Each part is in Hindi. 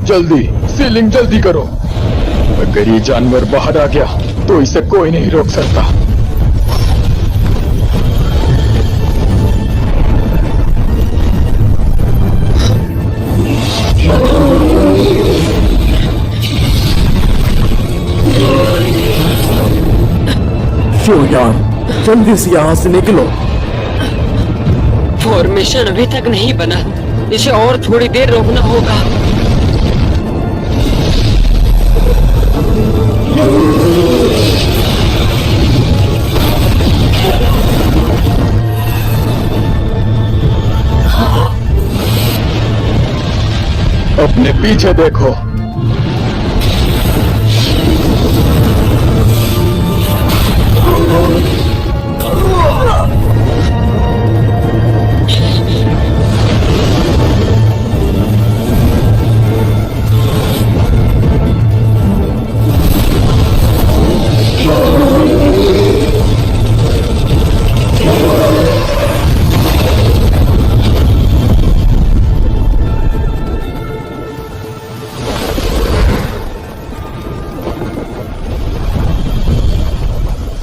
जल्दी सीलिंग जल्दी करो। अगर ये जानवर बाहर आ गया तो इसे कोई नहीं रोक सकता। शोयान, जल्दी से यहाँ से निकलो। फॉर्मेशन अभी तक नहीं बना, इसे और थोड़ी देर रोकना होगा। अपने पीछे देखो।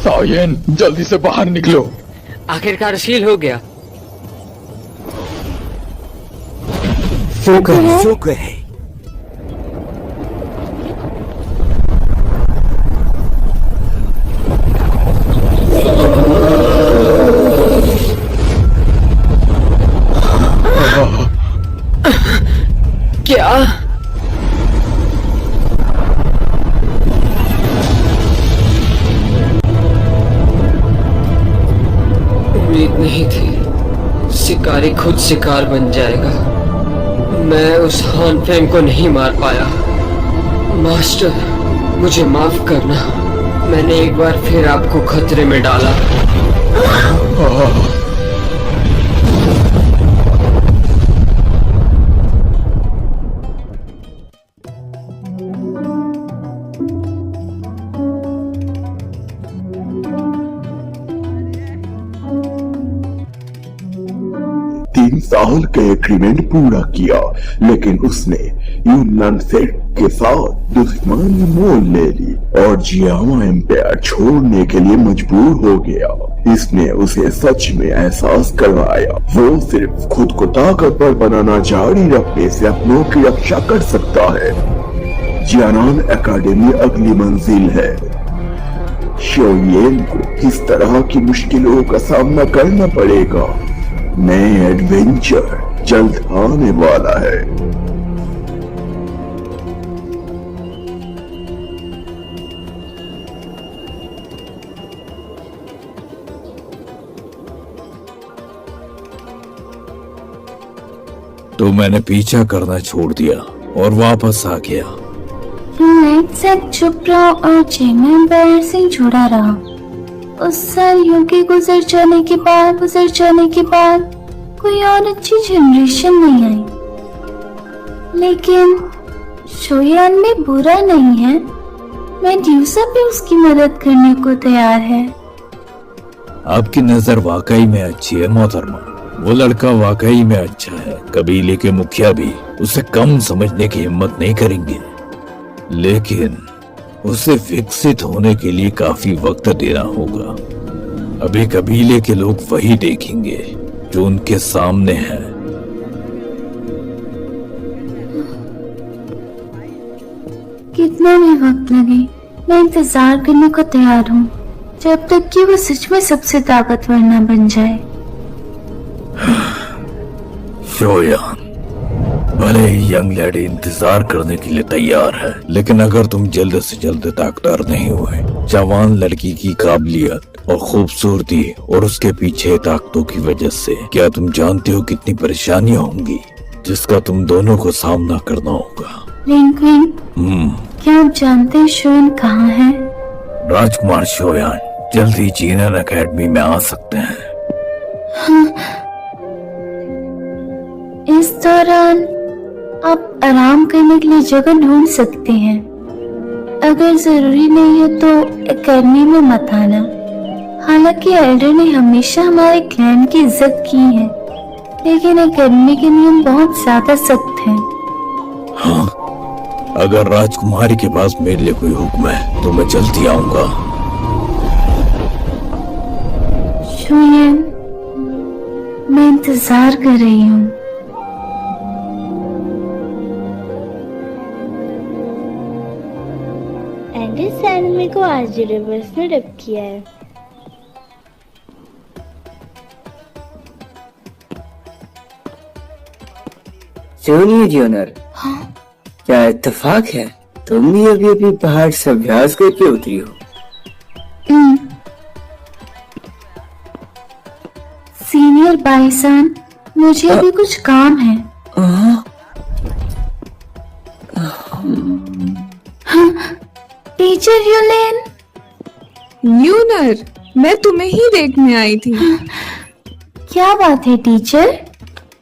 सायन, जल्दी से बाहर निकलो। आखिरकार सील हो गया। शुक्र है। क्या? उम्मीद नहीं थी शिकारी खुद शिकार बन जाएगा। मैं उस हान फेंग को नहीं मार पाया। मास्टर, मुझे माफ करना। मैंने एक बार फिर आपको खतरे में डाला। साल का एग्रीमेंट पूरा किया, लेकिन उसने यूनान सेट के साथ दुश्मनी मोल ले ली और जियामा एम्पायर छोड़ने के लिए मजबूर हो गया। इसने उसे सच में एहसास करवाया वो सिर्फ खुद को ताकतवर बनाना जारी रखने से अपनों की रक्षा कर सकता है। जियानान एकेडमी अगली मंजिल है। शोयेन को किस तरह की मुश्किलों का सामना करना पड़ेगा, नए एडवेंचर जल्द आने वाला है। तो मैंने पीछा करना छोड़ दिया और वापस आ गया। मैं चुप रहा और चेंगन पैर से जुड़ा रहा। उस साल के गुजर जाने के बाद कोई और अच्छी जनरेशन नहीं आई। लेकिन शोयान में बुरा नहीं है। मैं ड्यूसा भी उसकी मदद करने को तैयार है। आपकी नजर वाकई में अच्छी है मोहतरमा। वो लड़का वाकई में अच्छा है। कबीले के मुखिया भी उसे कम समझने की हिम्मत नहीं करेंगे, लेकिन उसे विकसित होने के लिए काफी वक्त देना होगा। अभी कबीले के लोग वही देखेंगे जो उनके सामने है। कितना भी वक्त लगे, मैं इंतजार करने को तैयार हूँ, जब तक कि वो सच में सबसे ताकतवर न बन जाए। शोयान, भले ही यंग लेडी इंतजार करने के लिए तैयार है, लेकिन अगर तुम जल्द से जल्द ताकतवर नहीं हुए, जवान लड़की की काबिलियत और खूबसूरती और उसके पीछे ताकतों की वजह से क्या तुम जानते हो कितनी परेशानियां होंगी जिसका तुम दोनों को सामना करना होगा। लिंक्विन, क्या आप जानते हैं शोयान कहाँ है? राजकुमार शोयान जल्दी जीनन एकेडमी में आ सकते हैं। इस दौरान आप आराम करने के लिए जगह ढूंढ सकते हैं। अगर जरूरी नहीं है तो एकेडमी में मत आना। हालांकि एल्डर ने हमेशा हमारे क्लैन की इज्जत की है, लेकिन एकेडमी के नियम बहुत ज्यादा सख्त हैं। हाँ, अगर राजकुमारी के पास मेरे लिए कोई हुक्म है तो मैं जल्दी आऊंगा। शुयन, मैं इंतजार कर रही हूँ। एंडी सैनमे को आज रिवर्स ने डब किया है। जूनियर जूनियर, क्या इत्तेफाक है? तुम भी अभी अभी पहाड़ से अभ्यास करके उतरी हो। सीनियर बाइसन, मुझे अभी कुछ काम है। टीचर यूलेन। यूनर, मैं तुम्हें ही देखने आई थी। क्या बात है टीचर?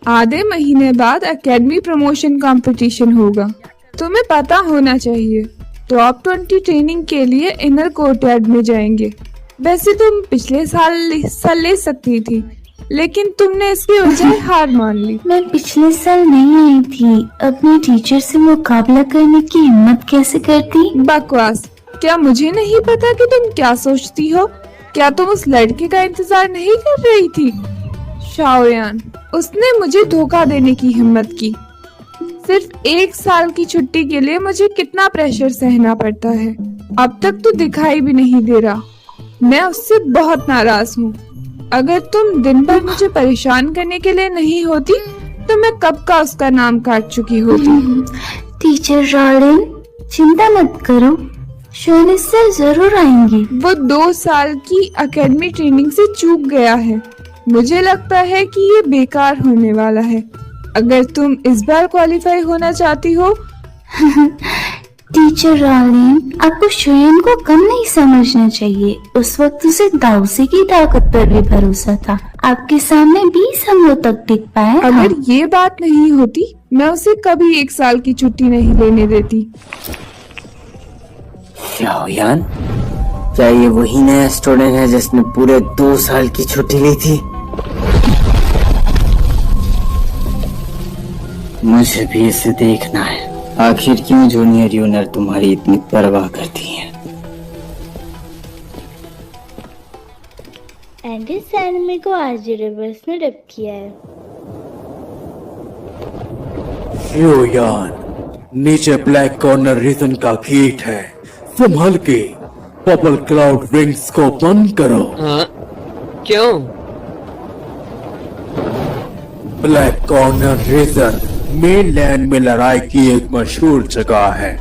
आधे महीने बाद एकेडमी प्रमोशन कंपटीशन होगा, तुम्हें पता होना चाहिए। टॉप 20 ट्रेनिंग के लिए इनर कोर्टयार्ड में जाएंगे। वैसे तुम पिछले साल हिस्सा ले सकती थी, लेकिन तुमने इसकी बजाय हार मान ली। मैं पिछले साल नहीं आई थी। अपने टीचर से मुकाबला करने की हिम्मत कैसे करती? बकवास। क्या मुझे नहीं पता कि तुम क्या सोचती हो? क्या तुम उस लड़के का इंतजार नहीं कर रही थी? शाओयान, उसने मुझे धोखा देने की हिम्मत की। सिर्फ 1 साल की छुट्टी के लिए मुझे कितना प्रेशर सहना पड़ता है। अब तक तो दिखाई भी नहीं दे रहा। मैं उससे बहुत नाराज हूँ। अगर तुम दिन भर मुझे परेशान करने के लिए नहीं होती तो मैं कब का उसका नाम काट चुकी होती। टीचर रॉलिन, चिंता मत करो, शोन इससे जरूर आएंगी। वो 2 साल की एकेडमी ट्रेनिंग से चूक गया है। मुझे लगता है कि ये बेकार होने वाला है। अगर तुम इस बार क्वालिफाई होना चाहती हो। टीचर रॉलिन, आपको शोयन को कम नहीं समझना चाहिए। उस वक्त उसे दाउसी की ताकत पर भी भरोसा था। आपके सामने 20 हमलों तक टिक पाया था। अगर ये बात नहीं होती, मैं उसे कभी 1 साल की छुट्टी नहीं लेने देती। शाओयान, क्या ये वही नया स्टूडेंट है जिसने पूरे 2 साल की छुट्टी ली थी? मुझे भी इसे देखना है। आखिर क्यों जूनियर यूनर तुम्हारी इतनी परवाह करती हैं? एंडी सैनमे को आज रिवर्स ने डब किया है। शाओयान, नीचे ब्लैक कॉर्नर रीजन का गेट है, संभल के। पर्पल क्लाउड विंग्स को बंद करो। हाँ, क्यों? ब्लैक कॉर्नर रीजन मेनलैंड में लड़ाई की एक मशहूर जगह है।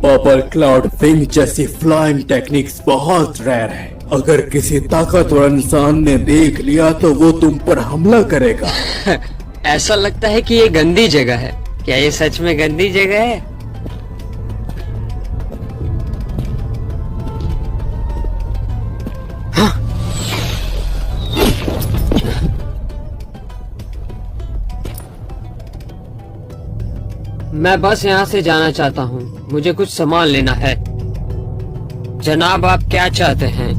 पर्पल क्लाउड विंग जैसी फ्लाइंग टेक्निक्स बहुत रेयर है। अगर किसी ताकतवर इंसान ने देख लिया तो वो तुम पर हमला करेगा। ऐसा लगता है कि ये गंदी जगह है। क्या ये सच में गंदी जगह है? मैं बस यहाँ से जाना चाहता हूँ। मुझे कुछ सामान लेना है। जनाब, आप क्या चाहते हैं?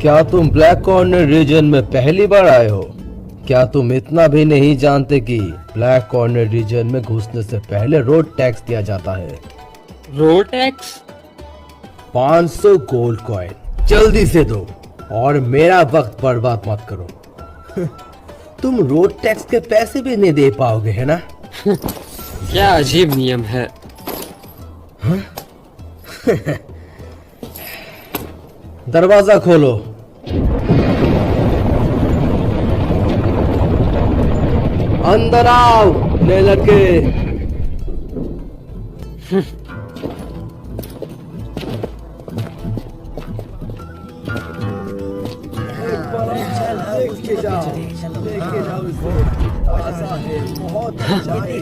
क्या तुम ब्लैक कॉर्नर रीजन में पहली बार आए हो? क्या तुम इतना भी नहीं जानते कि ब्लैक कॉर्नर रीजन में घुसने से पहले रोड टैक्स दिया जाता है? Road tax? 500 गोल्ड कॉइन जल्दी से दो और मेरा वक्त बर्बाद मत करो। तुम रोड टैक्स के पैसे भी नहीं दे पाओगे, है ना? क्या अजीब नियम है। दरवाजा खोलो। अंदर आओ नए लड़के।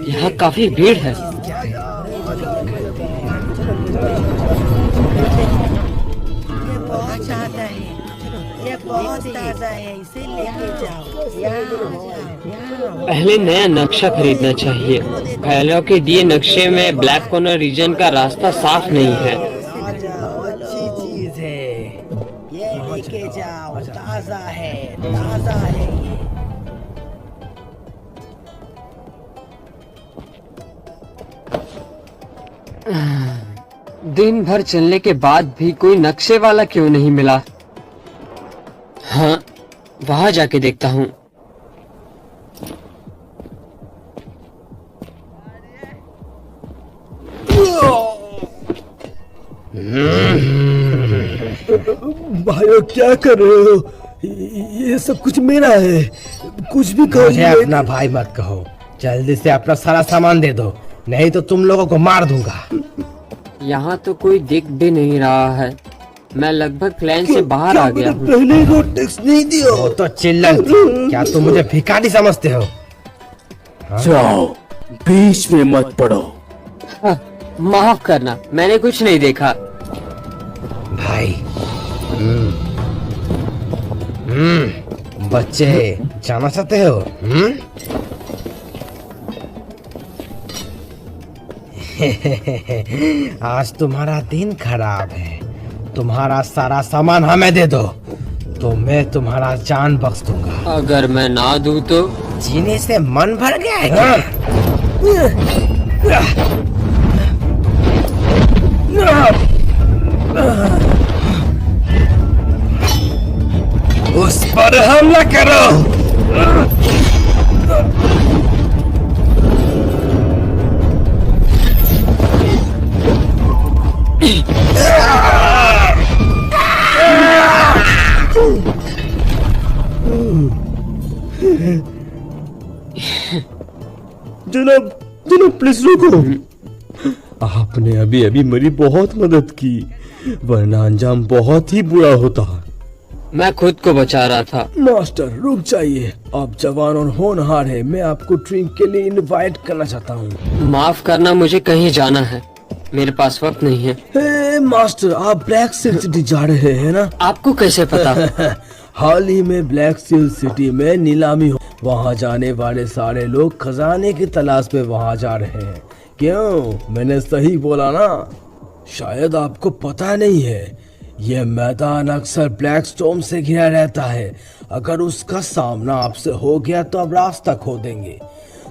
यहाँ काफी भीड़ है। पहले नया नक्शा खरीदना चाहिए। फैलों के दिए नक्शे में ब्लैक कॉर्नर रीजन का रास्ता साफ नहीं है। अच्छी चीज है, ये लेके जाओ, ताजा है ये। दिन भर चलने के बाद भी कोई नक्शे वाला क्यों नहीं मिला? हाँ, वहां जाके देखता हूँ। भाइयों क्या कर रहे हो? ये सब कुछ मेरा है, कुछ भी कहो। मुझे अपना भाई मत कहो, जल्दी से अपना सारा सामान दे दो, नहीं तो तुम लोगों को मार दूंगा। यहाँ तो कोई दिख भी नहीं रहा है। मैं लगभग प्लान से बाहर आ गया हूँ। पहले रोड टैक्स नहीं दिया। वो तो चिल्लर थी, क्या तुम मुझे भिखारी समझते हो? जाओ, बीच में मत पड़ो। माफ करना, मैंने कुछ नहीं देखा। भाई बच्चे जाना चाहते हो? आज तुम्हारा दिन खराब है, तुम्हारा सारा सामान हमें दे दो तो मैं तुम्हारा जान बख्श दूंगा। अगर मैं ना दूं तो? जीने से मन भर गया है क्या? उस पर हमला करो। जनाब जनाब प्लीज रुको। आपने अभी अभी मेरी बहुत मदद की, वरना अंजाम बहुत ही बुरा होता। मैं खुद को बचा रहा था। मास्टर रुक जाइए, आप जवान और होनहार है, मैं आपको ड्रिंक के लिए इनवाइट करना चाहता हूँ। माफ करना, मुझे कहीं जाना है, मेरे पास वक्त नहीं है। हे मास्टर, आप ब्लैक सील सिटी जा रहे हैं ना? आपको कैसे पता? हाल ही में ब्लैक सील सिटी में नीलामी हो, वहाँ जाने वाले सारे लोग खजाने की तलाश में वहाँ जा रहे हैं। क्यों, मैंने सही बोला ना? शायद आपको पता नहीं है, यह मैदान अक्सर ब्लैक स्टॉर्म से घिरा रहता है। अगर उसका सामना आपसे हो गया तो आप रास्ता खो देंगे।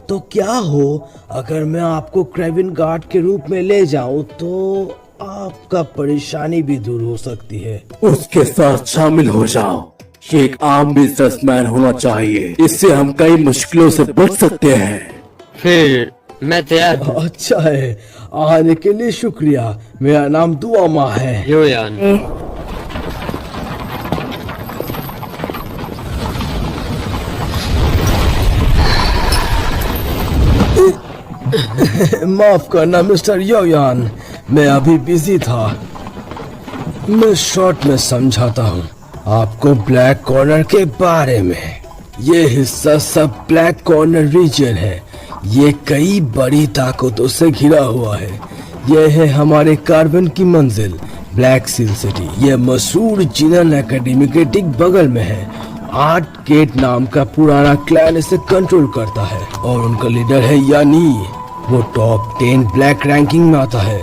तो क्या हो अगर मैं आपको क्रेविन गार्ड के रूप में ले जाऊं, तो आपका परेशानी भी दूर हो सकती है। उसके साथ शामिल हो जाओ। ये एक आम बिजनेसमैन होना चाहिए, इससे हम कई मुश्किलों से बच सकते हैं। फिर मैं तैयार हूँ। अच्छा है, आने के लिए शुक्रिया। मेरा नाम दुआमा है। योयान। माफ करना मिस्टर योयान, मैं अभी बिजी था। मैं शॉर्ट में समझाता हूँ आपको ब्लैक कॉर्नर के बारे में। ये हिस्सा सब ब्लैक कॉर्नर रीजन है। ये कई बड़ी ताकतों से घिरा हुआ है। यह है हमारे कार्बन की मंजिल ब्लैक सील सिटी। यह मशहूर जिनन एकेडमी के ठीक बगल में है। 8 गेट नाम का पुराना क्लैन इसे कंट्रोल करता है और उनका लीडर है यानी। वो टॉप 10 ब्लैक रैंकिंग में आता है।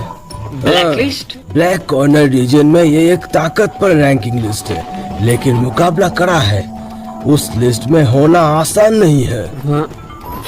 ब्लैकलिस्ट? ब्लैक कॉर्नर रीजन में ये एक ताकतवर रैंकिंग लिस्ट है, लेकिन मुकाबला कड़ा है। उस लिस्ट में होना आसान नहीं है। हाँ,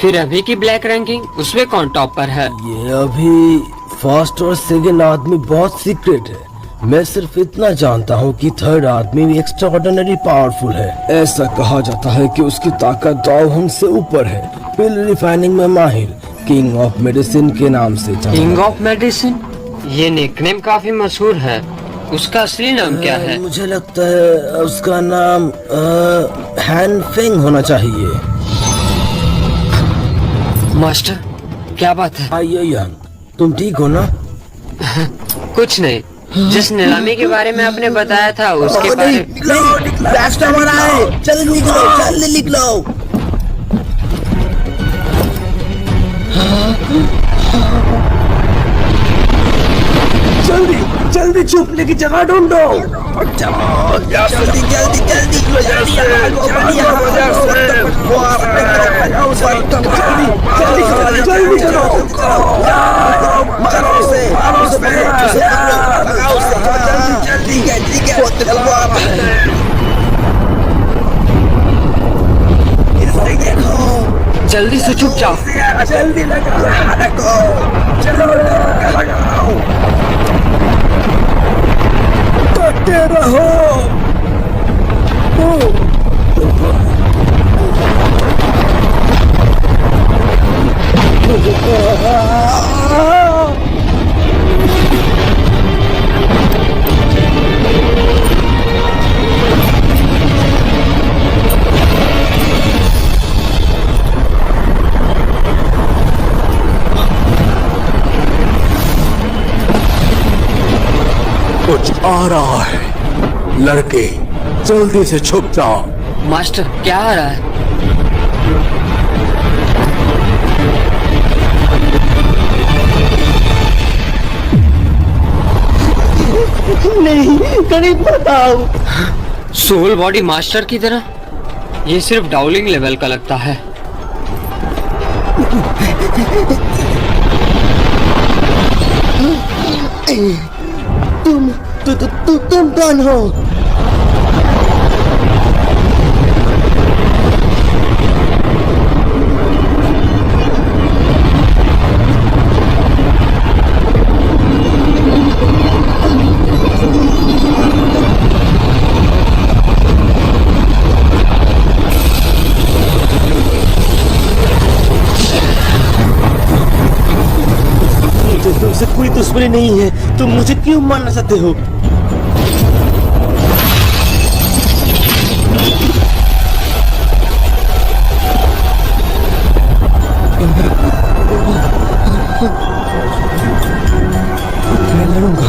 फिर अभी की ब्लैक रैंकिंग, उसमें कौन टॉप पर है? ये अभी फर्स्ट और सेकंड आदमी बहुत सीक्रेट है। मैं सिर्फ इतना जानता हूँ कि थर्ड आदमी भी एक्स्ट्राऑर्डिनरी पावरफुल है। ऐसा कहा जाता है कि उसकी ताकत दाव से ऊपर है। पिल रिफाइनिंग में माहिर, किंग ऑफ मेडिसिन के नाम से जाना। King of medicine? ये निकनेम काफी मशहूर है। उसका असली नाम क्या है? मुझे लगता है उसका नाम हैन फेंग होना चाहिए। मास्टर, क्या बात है? आइए यान, तुम ठीक हो ना? कुछ नहीं, जिस नीलामी के बारे में आपने बताया था उसके बारे में। जल्दी निकलो, जल्दी निकलो। जल्दी जल्दी छुपने की जगह ढूंढो। जल्दी जल्दी जल्दी जल्दी से छुप जाओ। जल्दी लगाओ, चलो लगाओ। कुछ आ रहा है। लड़के जल्दी से छुप जाओ। मास्टर क्या आ रहा है? नहीं, करीब बताओ। सोल बॉडी मास्टर की तरह? ये सिर्फ डाउलिंग लेवल का लगता है। तुम कौन हो? तुमसे कोई दुश्मनी नहीं है, तुम मुझे क्यों मारना चाहते हो? मैं लड़ूंगा।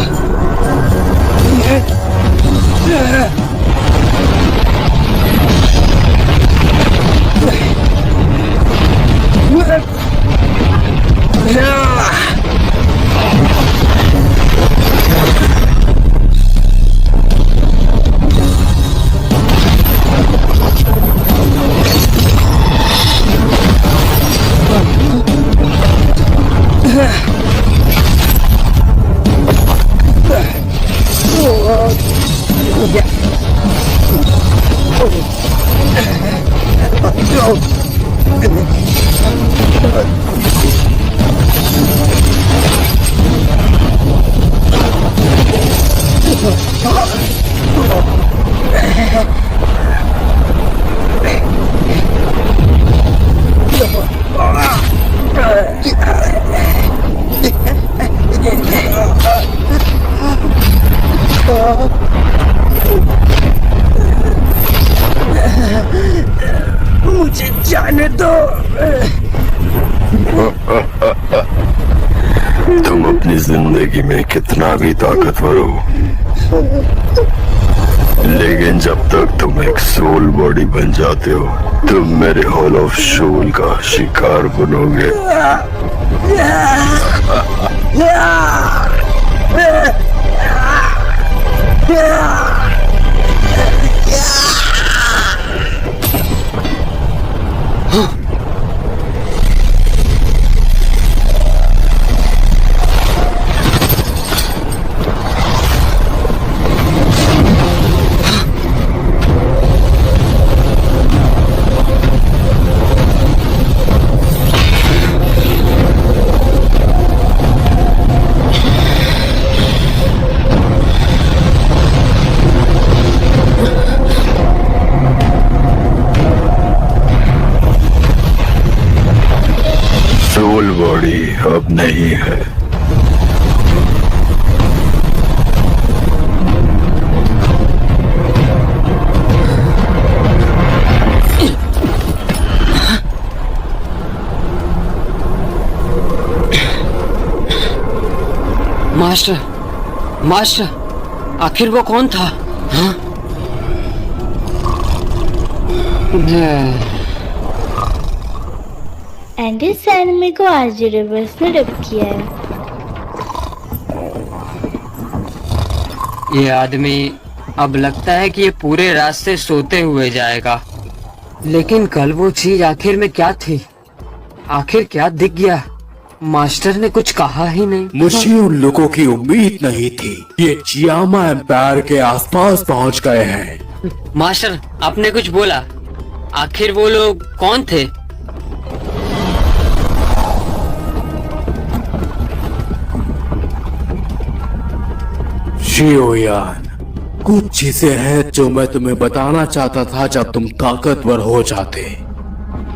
मुझे जाने दो। तुम अपनी जिंदगी में कितना भी ताकतवर हो, लेकिन जब तक तुम एक सोल बॉडी बन जाते हो, तुम मेरे हॉल ऑफ सोल का शिकार बनोगे। सोल बॉडी अब नहीं है। मास्टर, मास्टर, आखिर वो कौन था? हाँ? एंडी सैनमे को आरजे रिवर्स ने रब किया है। ये आदमी अब लगता है कि ये पूरे रास्ते सोते हुए जाएगा। लेकिन कल वो चीज आखिर में क्या थी? आखिर क्या दिख गया? मास्टर ने कुछ कहा ही नहीं। मुझे उन लोगों की उम्मीद नहीं थी। ये जियामा एम्पायर के आसपास पहुंच गए हैं। मास्टर, आपने कुछ बोला? आखिर वो लोग कौन थे? शियोयान, कुछ चीजें हैं जो मैं तुम्हें बताना चाहता था जब तुम ताकतवर हो जाते,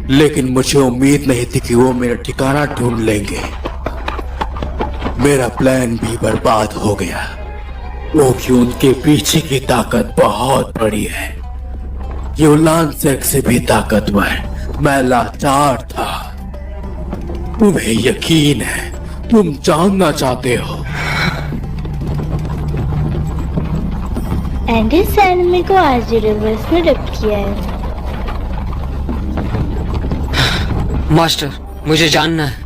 लेकिन मुझे उम्मीद नहीं थी कि वो मेरा ठिकाना ढूंढ लेंगे। मेरा प्लान भी बर्बाद हो गया, क्योंकि उनके पीछे की ताकत बहुत बड़ी है। यूलान सेक से भी ताकतवर मैं लाचार था। तुम्हें यकीन है, तुम जानना चाहते हो? एंडी सैलमी को आरजी रिवर्स ने रैप किया है। मास्टर, मुझे जानना है।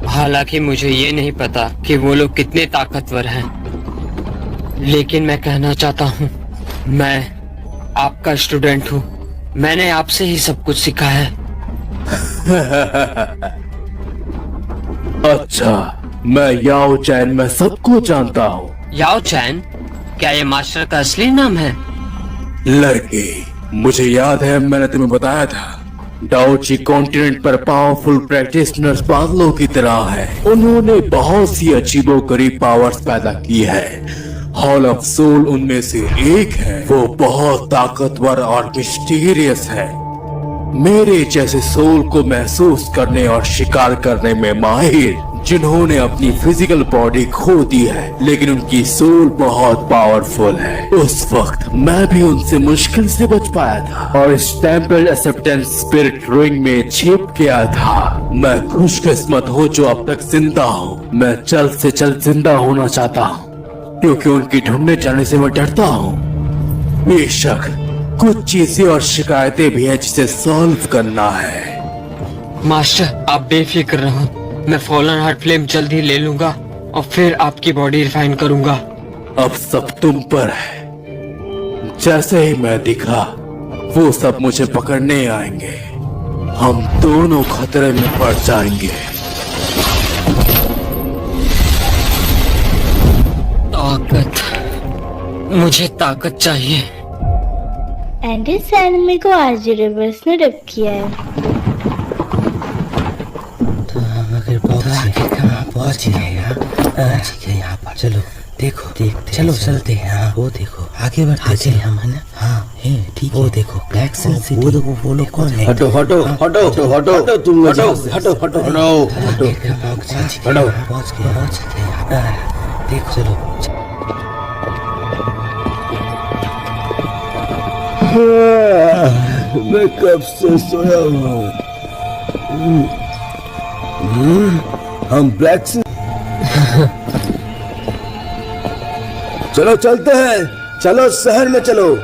हालांकि मुझे ये नहीं पता कि वो लोग कितने ताकतवर हैं, लेकिन मैं कहना चाहता हूँ, मैं आपका स्टूडेंट हूँ। मैंने आपसे ही सब कुछ सीखा है। अच्छा, मैं याओ चैन में सबको जानता हूँ। याओ चैन? क्या ये मास्टर का असली नाम है? लड़के, मुझे याद है मैंने तुम्हें बताया था, डाओची कॉन्टिनेंट पर पावरफुल प्रैक्टिशनर्स बादलों की तरह है। उन्होंने बहुत सी अजीबोगरीब पावर्स पैदा की है। हॉल ऑफ सोल उनमें से एक है। वो बहुत ताकतवर और मिस्टीरियस है। मेरे जैसे सोल को महसूस करने और शिकार करने में माहिर, जिन्होंने अपनी फिजिकल बॉडी खो दी है, लेकिन उनकी सोल बहुत पावरफुल है। उस वक्त मैं भी उनसे मुश्किल से बच पाया था और इस टेम्पल एक्सेप्टेंस स्पिरिट रिंग में छिप गया था। मैं खुशकिस्मत हूँ जो अब तक जिंदा हूँ। मैं जल्द से जल्द जिंदा होना चाहता हूँ, क्योंकि उनकी ढूंढने जाने से मैं डरता हूँ। बेशक कुछ चीजें और शिकायतें भी हैं जिसे सॉल्व करना है। मास्टर, आप बेफिक्र रहो। मैं फॉलन हार्ट फ्लेम जल्द ही ले लूंगा और फिर आपकी बॉडी रिफाइन करूंगा। अब सब तुम पर है। जैसे ही मैं दिखा, वो सब मुझे पकड़ने आएंगे। हम दोनों खतरे में पड़ जाएंगे। ताकत, मुझे ताकत चाहिए। एंडी सैलमी को आरजी रिवर्स ने रैप किया है। पहुंच गए यहाँ पर। चलो देखो, देखते चलो चलते हैं। हाँ, वो देखो आगे बढ़ते चले हम, है ना? हाँ है, ठीक है। वो देखो ब्लैक सिटी। वो देखो, वो लोग कौन है? हटो हटो हटो हटो हटो, तुम हटो हटो हटो हटो हटो। पहुंच गए। देखो चलो। मैं कब से सोया हूँ। हम ब्लैक से चलो चलते हैं। चलो शहर में चलो।